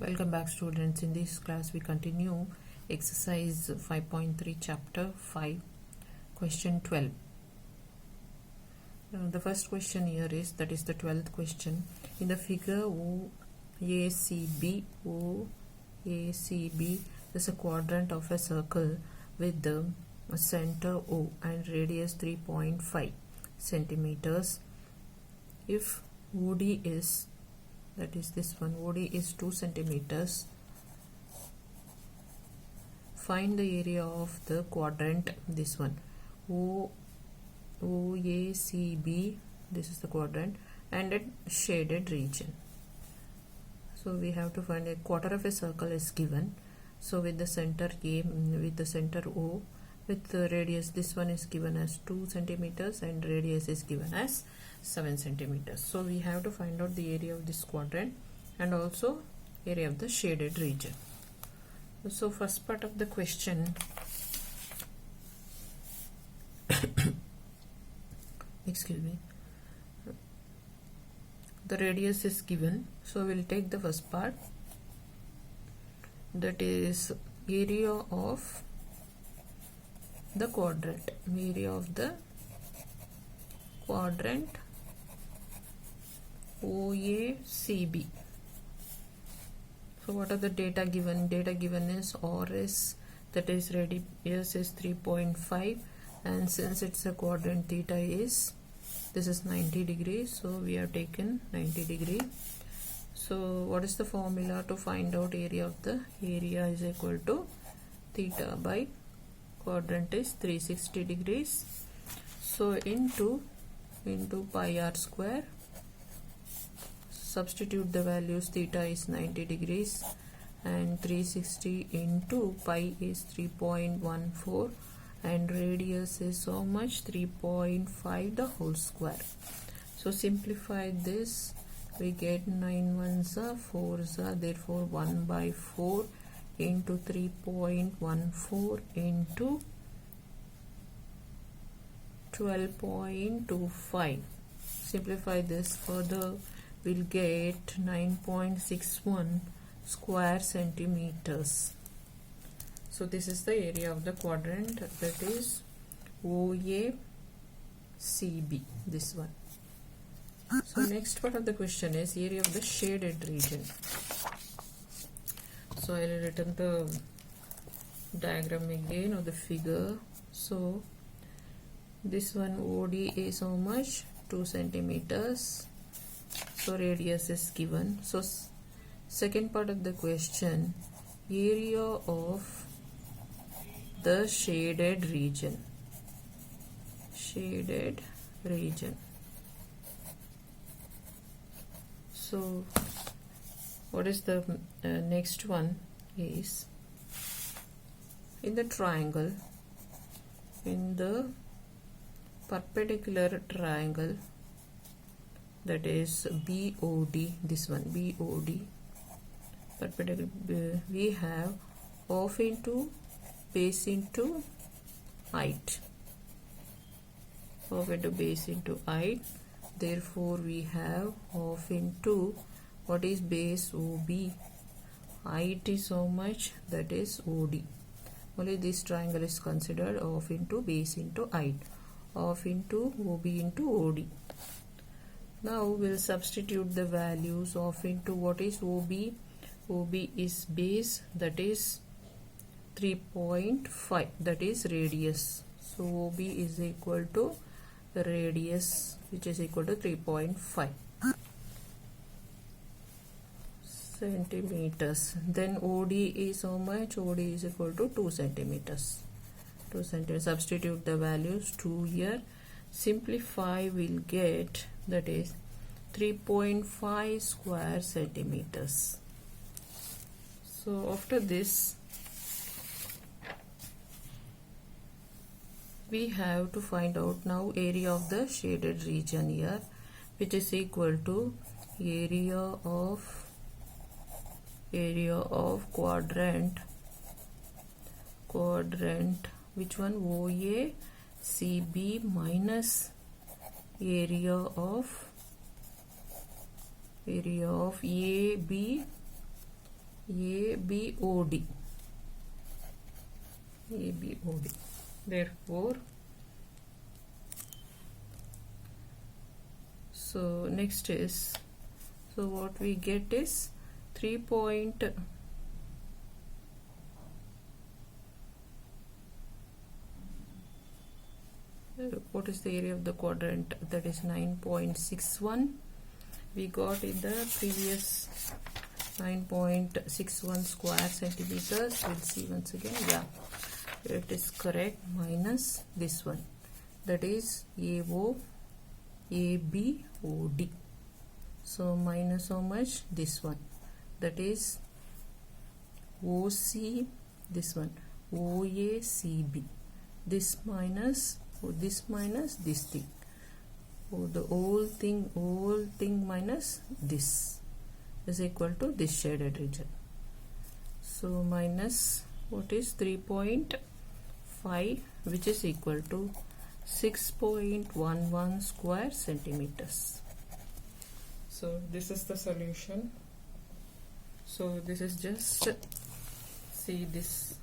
Welcome back, students. In this class we continue exercise 5.3 chapter 5 question 12. The first question here is, that is the 12th question. In the figure OACB, is a quadrant of a circle with the center O and radius 3.5 centimeters. If OD is, that is this one, OD is 2 centimeters, find the area of the quadrant, this one, OACB, this is the quadrant, and a shaded region. So we have to find a quarter of a circle is given. So with the center A, with the center O, with the radius, this one is given as 2 centimeters and radius is given as 7 centimeters. So we have to find out the area of this quadrant and also area of the shaded region. So first part of the question, excuse me, the radius is given, so we'll take the first part, that is area of the quadrant, OACB. So what are the data given? Data given is RS, that is radius is 3.5, and since it's a quadrant, theta is, this is 90 degrees, so we have taken 90 degree. So what is the formula to find out area of the area is equal to theta by quadrant is 360 degrees, so into pi r square, substitute the values. Theta is 90 degrees and 360 into pi is 3.14 and radius is so much, 3.5 the whole square. So simplify this, we get 9 ones are 4s are, therefore 1 by 4 into 3.14 into 12.25. Simplify this further, we'll get 9.61 square centimeters. So this is the area of the quadrant, that is OACB, this one. So next part of the question is area of the shaded region. So I will written the diagram again of the figure. So this one OD is how much? 2 centimeters. So radius is given. So second part of the question, area of the shaded region. So what is the next one is, in the triangle, in the perpendicular triangle, that is BOD, this one BOD, perpendicular, we have half into base into height, half into base into height, therefore we have half into, what is base? OB, height is how much? That is OD. Only this triangle is considered half into base into height, half into OB into OD. Now we'll substitute the values of into, what is OB? OB is base, that is 3.5, that is radius. So OB is equal to radius, which is equal to 3.5 centimeters. Then OD is how much? OD is equal to 2 centimeters. 2 centimeters. Substitute the values 2 here. Simplify, we'll get, that is 3.5 square centimeters. So after this, we have to find out now area of the shaded region here, which is equal to area of quadrant, which one? OACB minus area of AB ABOD. ABOD. Therefore, so next is, so what we get is 3 point, what is the area of the quadrant? That is 9.61. We got in the previous 9.61 square centimeters. We'll see once again. Yeah, it is correct, minus this one, that is ABOD. So minus how much? This one, that is OC, this one OACB. This minus this thing. Oh, the whole thing minus this is equal to this shaded region. So minus what is 3.5, which is equal to 6.11 square centimeters. So this is the solution. So this is just, see, this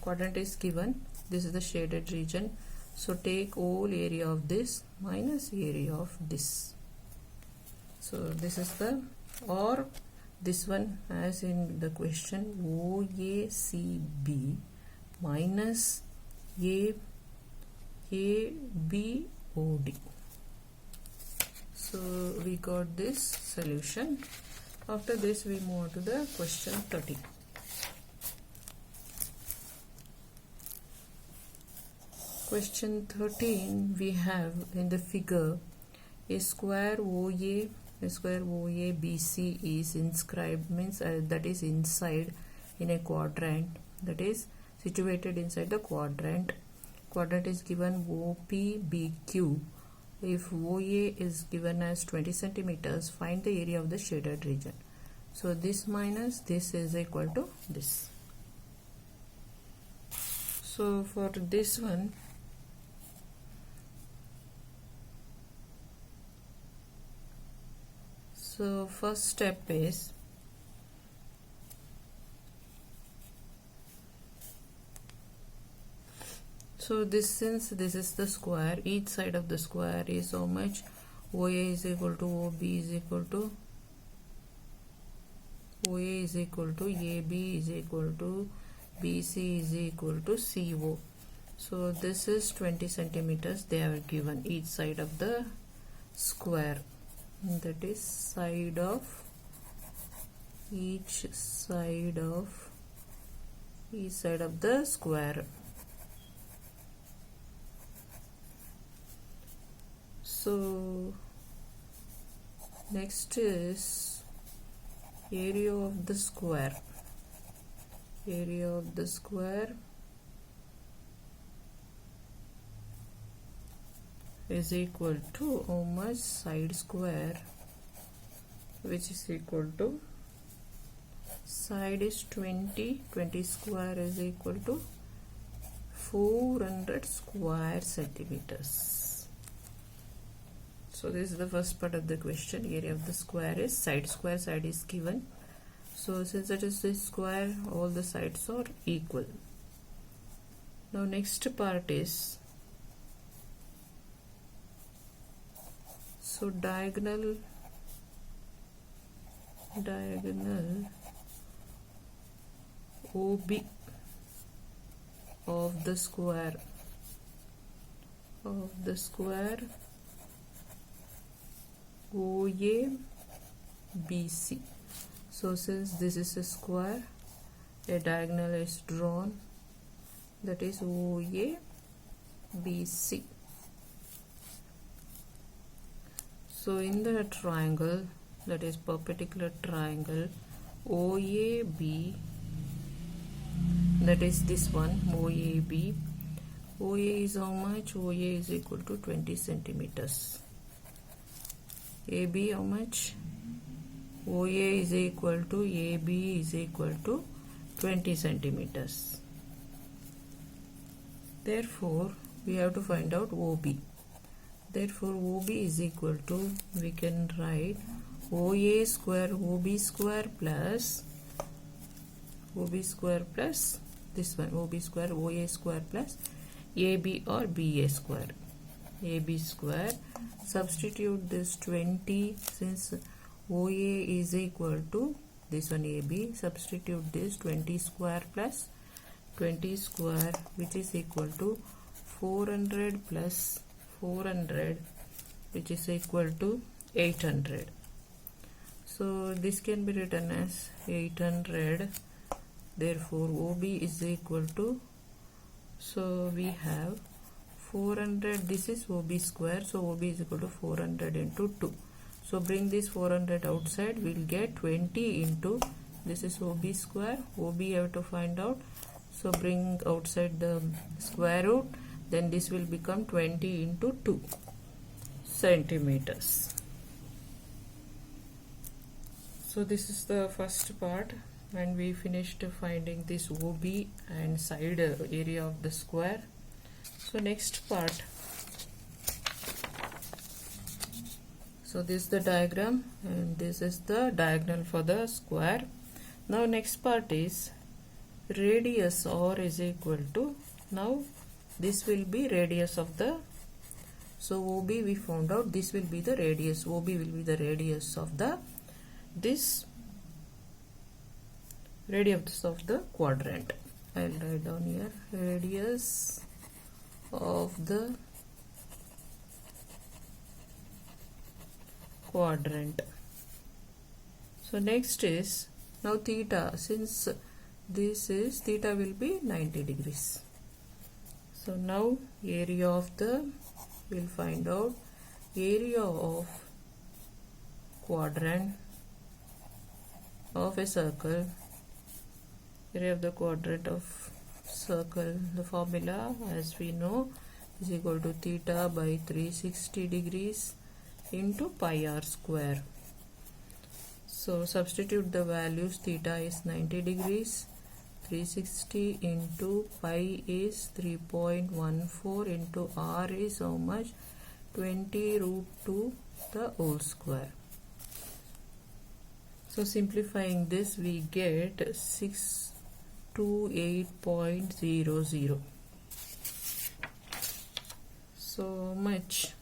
quadrant is given, this is the shaded region. So take whole area of this minus area of this. So this is the, or this one as in the question, OACB minus ABOD. So we got this solution. After this we move on to the question 30. Question 13, we have in the figure a square OABC is inscribed, means that is inside in a quadrant, that is situated inside the quadrant. Quadrant is given OPBQ. If OA is given as 20 centimeters, find the area of the shaded region. So this minus this is equal to this. So for this one, so first step is, so this, since this is the square, each side of the square is how much? OA is equal to OB is equal to, OA is equal to AB is equal to BC is equal to CO. So this is 20 centimeters they have given each side of the square, that is side of, each side of the square. So next is area of the square. Area of the square is equal to how much? Side square, which is equal to, side is 20 square is equal to 400 square centimeters. So this is the first part of the question. Area of the square is side square, side is given. So since it is this square, all the sides are equal. Now next part is, so diagonal OB of the square OABC. So since this is a square, a diagonal is drawn, that is OABC. So in the triangle, that is perpendicular triangle OAB, that is this one OAB. OA is how much? OA is equal to 20 centimeters. AB how much? OA is equal to AB is equal to 20 centimeters. Therefore we have to find out OB. Therefore OB is equal to, we can write OA square OB square plus OB square plus this one OB square OA square plus AB or BA square. AB square, substitute this 20 since OA is equal to this one AB, substitute this 20 square plus 20 square which is equal to 400 plus 400 which is equal to 800. So this can be written as 800. Therefore OB is equal to, so we have 400, this is OB square, so OB is equal to 400 into 2. So bring this 400 outside, we'll get 20 into, this is OB square, OB you have to find out. So bring outside the square root, then this will become 20 into 2 centimeters. So this is the first part, and we finished finding this OB and side area of the square. So next part, so this is the diagram and this is the diagonal for the square. Now next part is radius R is equal to, now this will be radius of the, so OB we found out, this will be the radius, OB will be the radius of the, this radius of the quadrant. I'll write down here radius of the quadrant. So next is now theta, since this is theta will be 90 degrees. So now area of the, we'll find out area of quadrant of a circle, area of the quadrant of circle, the formula as we know is equal to theta by 360 degrees into pi r square. So substitute the values, theta is 90 degrees, 360 into pi is 3.14 into r is how much, 20 root 2 the whole square. So simplifying this we get 628.00. So much.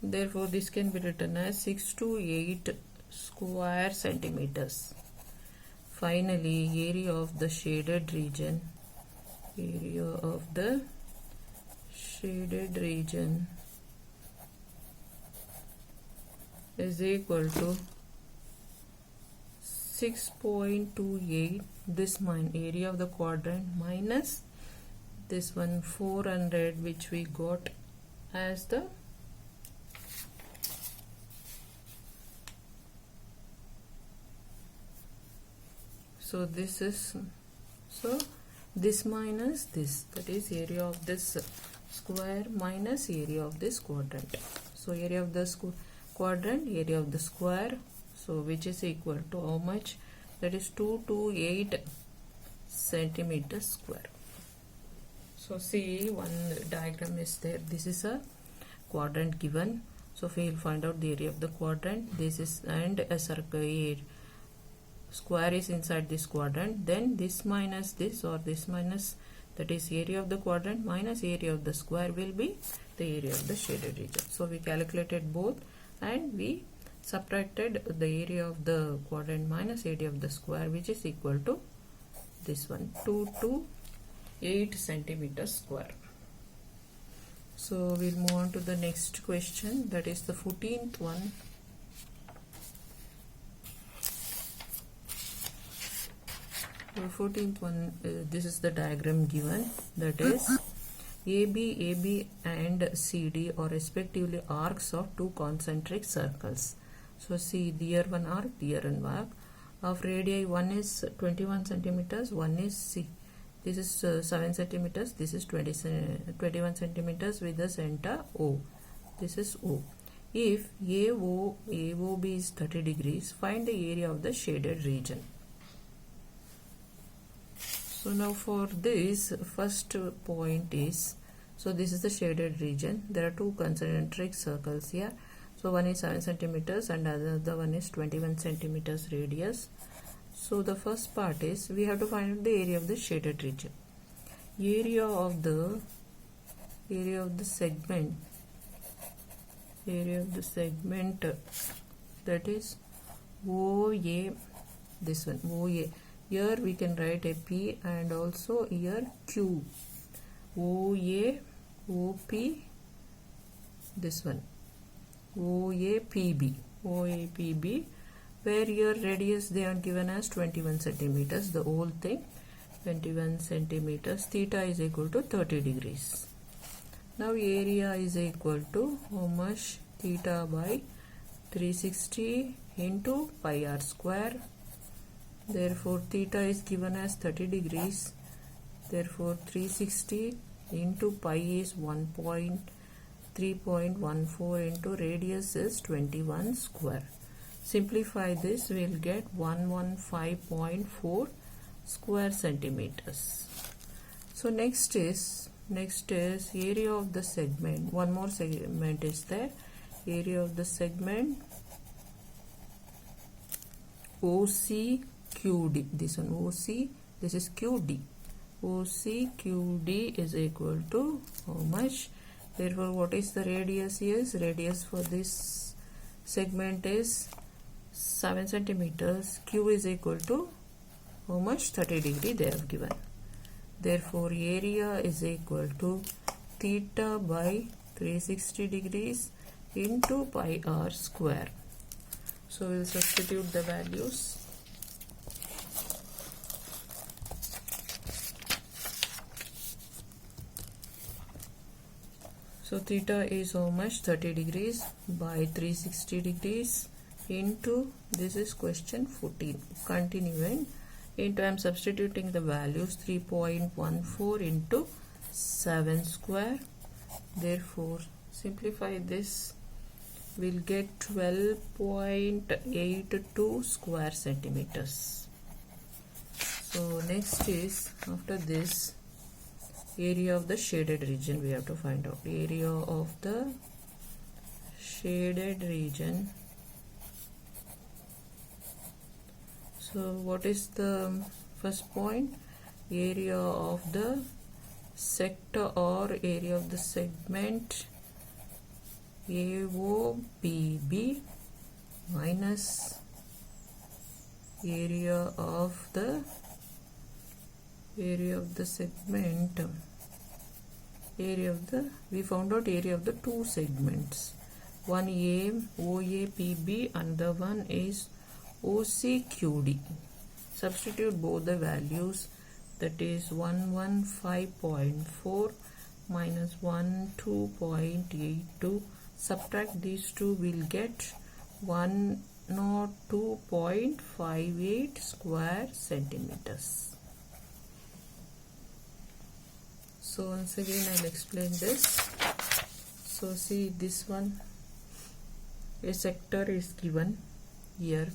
Therefore this can be written as 628 square centimeters. Finally area of the shaded region, area of the shaded region is equal to 6.28, this area of the quadrant minus this one 400 which we got as the, so this is, so this minus this, that is area of this square minus area of this quadrant. So area of the quadrant, area of the square, so which is equal to how much, that is 228 centimeters square. So see, one diagram is there, this is a quadrant given, so we will find out the area of the quadrant, this is, and a circle, a square is inside this quadrant, then this minus this or this minus, that is area of the quadrant minus area of the square will be the area of the shaded region. So we calculated both and we subtracted the area of the quadrant minus area of the square, which is equal to this one, 228 centimeters square. So we'll move on to the next question, that is the 14th one. The 14th one, this is the diagram given, that is AB and CD are respectively arcs of two concentric circles. So see, here one arc, here one arc of radii, one is 21 centimeters, one is C. This is 7 centimeters, this is 21 centimeters with the center O. This is O. If AOB is 30 degrees, find the area of the shaded region. So now for this first point is, so this is the shaded region, there are two concentric circles here. So one is 7 centimeters and another one is 21 centimeters radius. So the first part is we have to find out the area of the shaded region. Area of the segment that is OA, this one OA. Here we can write a P and also here Q. OA, OP, this one OAPB, where here radius they are given as 21 centimeters, the whole thing 21 centimeters. Theta is equal to 30 degrees. Now area is equal to how much? Theta by 360 into pi r square. Therefore theta is given as 30 degrees. Therefore 360 into pi is 3.14 into radius is 21 square. Simplify this, we will get 115.4 square centimeters. So next is area of the segment. One more segment is there. Area of the segment OCQD. This one OC, this is QD. OCQD is equal to how much? Therefore what is the radius? Is radius for this segment is 7 centimeters. Q is equal to how much? 30 degree they have given. Therefore area is equal to theta by 360 degrees into pi r square. So we will substitute the values. So theta is how much? 30 degrees by 360 degrees into, this is question 14. Continuing into, I am substituting the values, 3.14 into 7 square. Therefore simplify this, we'll get 12.82 square centimeters. So next is, after this, area of the shaded region we have to find out. Area of the shaded region. So what is the first point? Area of the sector or area of the segment AOPB minus area of the segment, we found out area of the two segments. One OAPB and the one is OCQD. Substitute both the values, that is 115.4 minus 12.82. Subtract these two, will get 102.58 square centimeters. So once again I'll explain this. So see, this one, a sector is given here.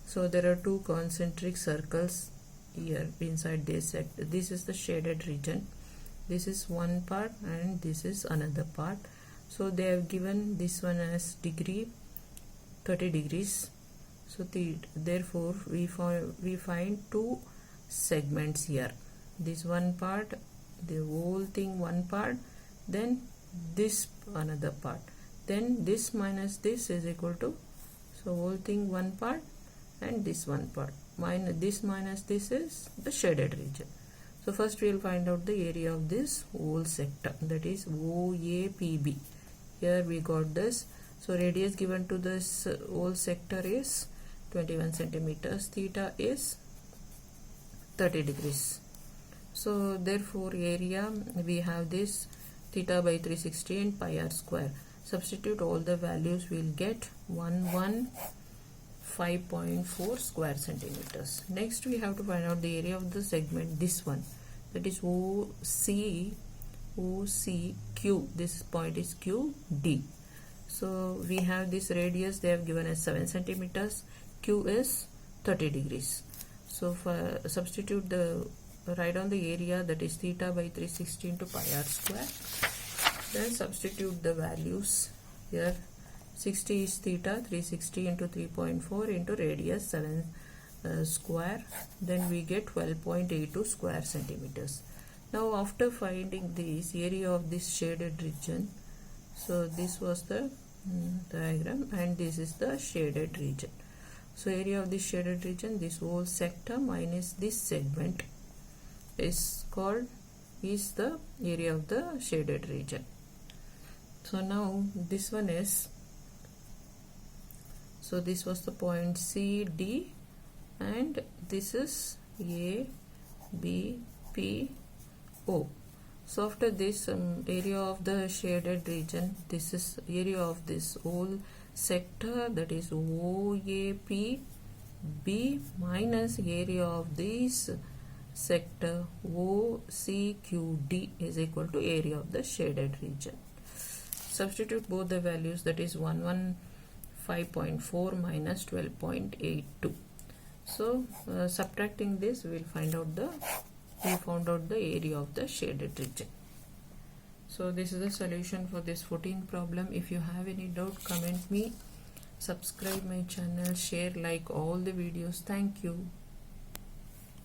So there are two concentric circles here inside this sector. This is the shaded region. This is one part and this is another part. So they have given this one as degree 30 degrees. So therefore we find two segments here. This one part, the whole thing one part, then this another part, then this minus this is equal to, so whole thing one part and this one part, minus this is the shaded region. So first we will find out the area of this whole sector, that is OAPB. Here we got this. So radius given to this whole sector is 21 centimeters. Theta is 30 degrees. So therefore area, we have this theta by 360 and pi r square. Substitute all the values, we will get 115.4 square centimeters. Next we have to find out the area of the segment, this one, that is OCQ. This point is QD. So we have this radius, they have given as 7 centimeters. Q is 30 degrees. So for substitute write on the area, that is theta by 360 into pi r square. Then substitute the values here. 60 is theta, 360 into 3.4 into radius 7 square, then we get 12.82 square centimeters. Now after finding this area of this shaded region, so this was the diagram and this is the shaded region. So area of this shaded region, this whole sector minus this segment is the area of the shaded region. So now this one is, so this was the point C, D, and this is A, B, P, O. So after this area of the shaded region, this is area of this whole sector, that is OAP B minus area of this sector OCQD is equal to area of the shaded region. Substitute both the values, that is 115.4 minus 12.82. So subtracting this, we found out the area of the shaded region. So this is the solution for this 14th problem. If you have any doubt, comment me, subscribe my channel, share, like all the videos. Thank you.